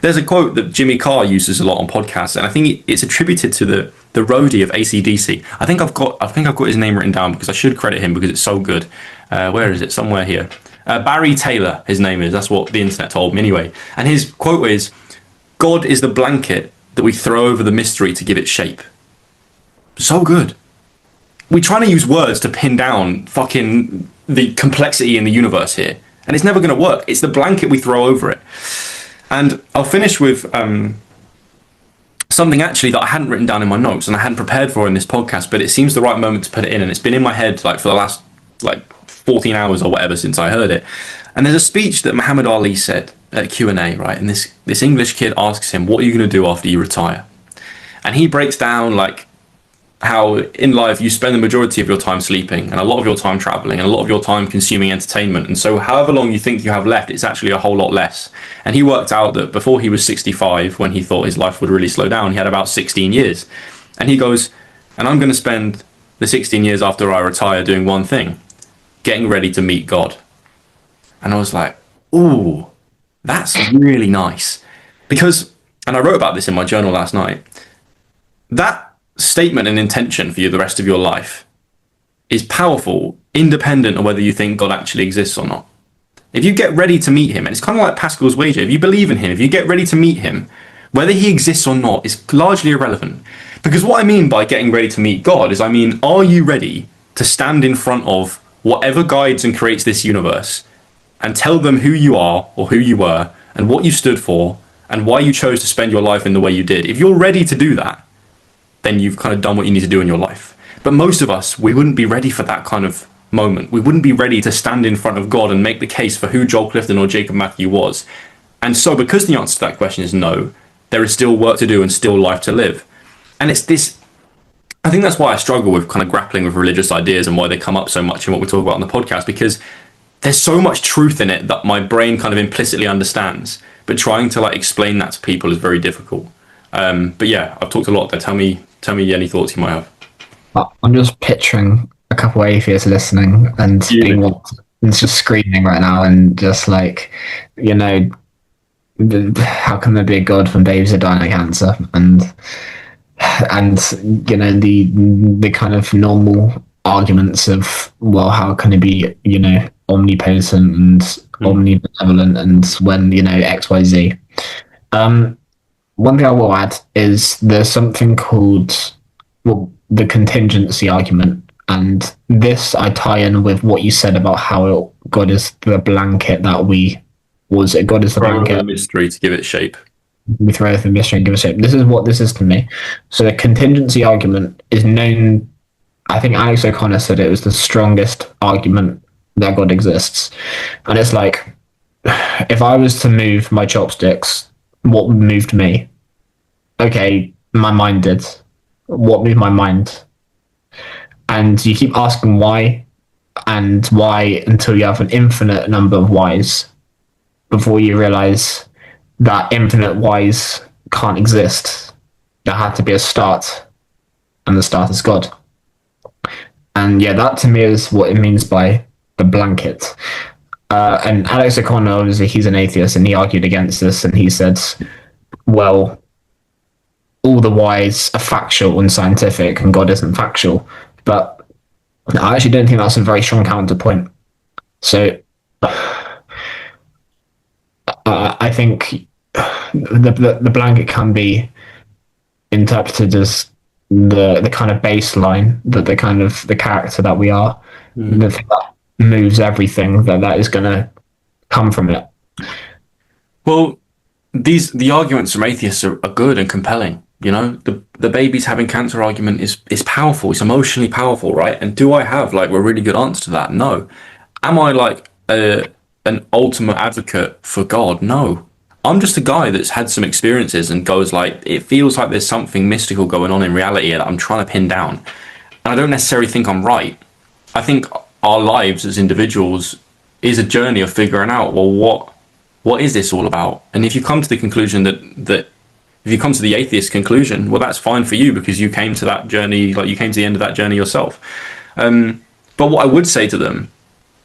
There's a quote that Jimmy Carr uses a lot on podcasts, and I think it's attributed to the roadie of AC/DC. I think I've got his name written down because I should credit him because it's so good. Where is it? Somewhere here. Barry Taylor, his name is. That's what the internet told me anyway. And his quote is, "God is the blanket that we throw over the mystery to give it shape." So good. We're trying to use words to pin down fucking the complexity in the universe here, and it's never going to work. It's the blanket we throw over it. And I'll finish with something actually that I hadn't written down in my notes and I hadn't prepared for in this podcast, but it seems the right moment to put it in, and it's been in my head like for the last like 14 hours or whatever since I heard it. And there's a speech that Muhammad Ali said at Q&A, right? And this English kid asks him, "What are you going to do after you retire?" And he breaks down like how in life you spend the majority of your time sleeping and a lot of your time traveling and a lot of your time consuming entertainment. And so however long you think you have left, it's actually a whole lot less. And he worked out that before he was 65, when he thought his life would really slow down, he had about 16 years. And he goes, "And I'm going to spend the 16 years after I retire doing one thing, getting ready to meet God." And I was like, ooh, that's really nice. Because, and I wrote about this in my journal last night, that statement and intention for you the rest of your life is powerful, independent of whether you think God actually exists or not. If you get ready to meet him, and it's kind of like Pascal's wager, if you believe in him, if you get ready to meet him, whether he exists or not is largely irrelevant. Because what I mean by getting ready to meet God is, I mean, are you ready to stand in front of whatever guides and creates this universe and tell them who you are or who you were and what you stood for and why you chose to spend your life in the way you did? If you're ready to do that, then you've kind of done what you need to do in your life. But most of us, we wouldn't be ready for that kind of moment. We wouldn't be ready to stand in front of God and make the case for who Joel Clifton or Jacob Matthew was. And so because the answer to that question is no, there is still work to do and still life to live. And it's this, I think that's why I struggle with kind of grappling with religious ideas and why they come up so much in what we talk about on the podcast, because there's so much truth in it that my brain kind of implicitly understands, but trying to like explain that to people is very difficult. But yeah, I've talked a lot there. Tell me any thoughts you might have. I'm just picturing a couple of atheists listening and and just screaming right now and just like, you know, how can there be a God when babies are dying of cancer? And you know, the kind of normal arguments of, well, how can it be, you know, omnipotent and omnibenevolent and when, you know, XYZ. One thing I will add is there's something called, well, the contingency argument. And this I tie in with what you said about how God is the blanket that God is the blanket. The mystery to give it shape. We throw the mystery and give it shape. This is what this is to me. So the contingency argument is known, I think Alex O'Connor said it was the strongest argument that God exists. And it's like, if I was to move my chopsticks, what moved me? Okay, my mind did. What moved my mind? And you keep asking why and why until you have an infinite number of whys before you realize that infinite whys can't exist. There had to be a start, and the start is God. And yeah, that to me is what it means by the blanket. And Alex O'Connor, obviously, he's an atheist, and he argued against this, and he said, well, all the whys are factual and scientific, and God isn't factual. But I actually don't think that's a very strong counterpoint. So I think the blanket can be interpreted as the kind of baseline, that the kind of the character that we are, the thing that moves everything, that is going to come from it. Well, the arguments from atheists are good and compelling. You know, the babies having cancer argument is powerful. It's emotionally powerful, right? And do I have like a really good answer to that? No. Am I like an ultimate advocate for God? No. I'm just a guy that's had some experiences and goes like, it feels like there's something mystical going on in reality that I'm trying to pin down. And I don't necessarily think I'm right. I think our lives as individuals is a journey of figuring out, well, what is this all about? And if you come to the conclusion that if you come to the atheist conclusion, well, that's fine for you because you came to that journey, like you came to the end of that journey yourself. But what I would say to them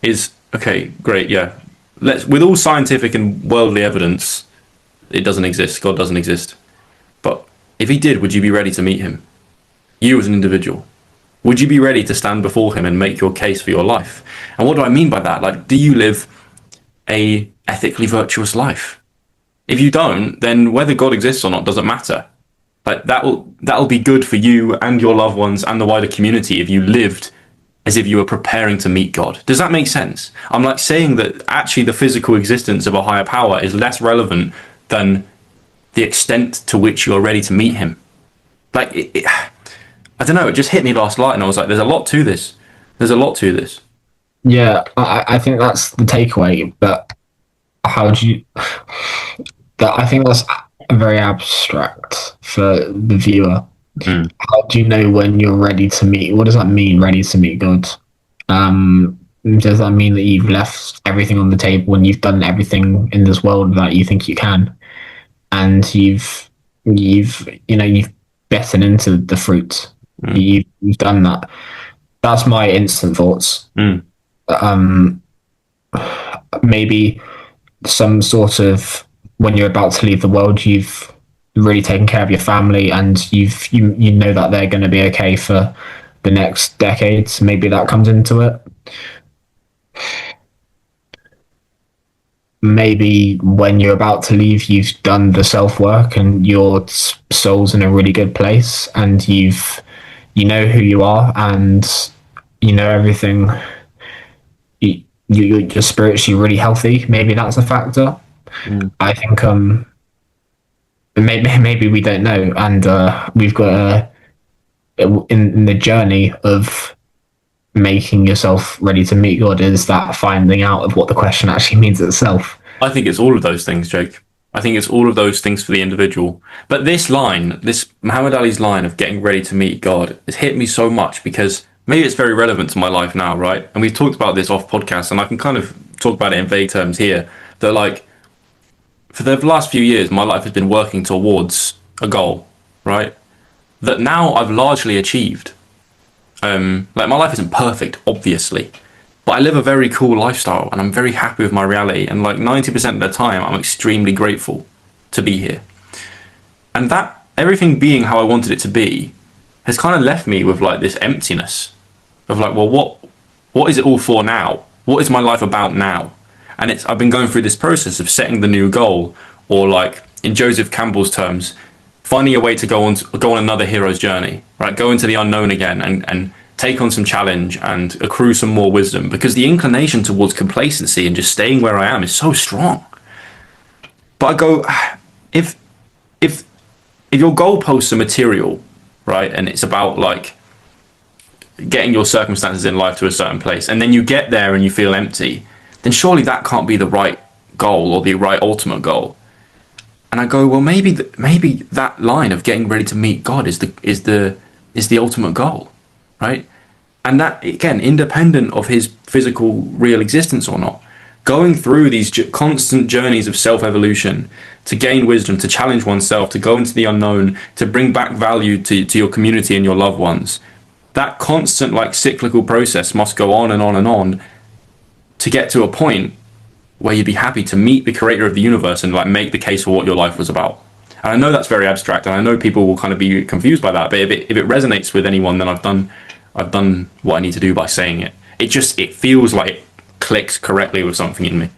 is, okay, great, yeah. With all scientific and worldly evidence, it doesn't exist, God doesn't exist. But if he did, would you be ready to meet him? You as an individual. Would you be ready to stand before him and make your case for your life? And what do I mean by that? Like, do you live a ethically virtuous life? If you don't, then whether God exists or not doesn't matter. Like, that'll be good for you and your loved ones and the wider community if you lived as if you were preparing to meet God. Does that make sense? I'm like saying that actually the physical existence of a higher power is less relevant than the extent to which you're ready to meet him. Like, I don't know, it just hit me last night and I was like, there's a lot to this. There's a lot to this. Yeah, I think that's the takeaway. But how do you? That I think that's very abstract for the viewer. How do you know when you're ready to meet? What does that mean, ready to meet God? Does that mean that you've left everything on the table and you've done everything in this world that you think you can, and you've bitten into the fruit? You've done that. That's my instant thoughts. Maybe some sort of, when you're about to leave the world, you've really taken care of your family and you know that they're going to be okay for the next decades. Maybe that comes into it. Maybe when you're about to leave, you've done the self-work and your soul's in a really good place and you know who you are and you know everything. You're spiritually really healthy. Maybe that's a factor. I think maybe we don't know, and we've got in the journey of making yourself ready to meet God is that finding out of what the question actually means itself. I think it's all of those things, Jake. I think it's all of those things for the individual. But this Muhammad Ali's line of getting ready to meet God, has hit me so much because maybe it's very relevant to my life now, right? And we've talked about this off podcast, and I can kind of talk about it in vague terms here. That like, for the last few years, my life has been working towards a goal, right? That now I've largely achieved. Like, my life isn't perfect, obviously, but I live a very cool lifestyle and I'm very happy with my reality. And like 90% of the time, I'm extremely grateful to be here. And that everything being how I wanted it to be has kind of left me with like this emptiness of like, well, what is it all for now? What is my life about now? And I've been going through this process of setting the new goal, or like in Joseph Campbell's terms, finding a way to go on another hero's journey, right? Go into the unknown again and take on some challenge and accrue some more wisdom, because the inclination towards complacency and just staying where I am is so strong. But I go, if your goalposts are material, right, and it's about like getting your circumstances in life to a certain place, and then you get there and you feel empty, then surely that can't be the right goal or the right ultimate goal. And I go, well, maybe that line of getting ready to meet God is the ultimate goal, right? And that, again, independent of his physical real existence or not, going through these constant journeys of self-evolution to gain wisdom, to challenge oneself, to go into the unknown, to bring back value to your community and your loved ones, that constant like cyclical process must go on and on and on to get to a point where you'd be happy to meet the creator of the universe and like make the case for what your life was about. And I know that's very abstract, and I know people will kind of be confused by that, but if it resonates with anyone, then I've done what I need to do by saying it. It feels like it clicks correctly with something in me.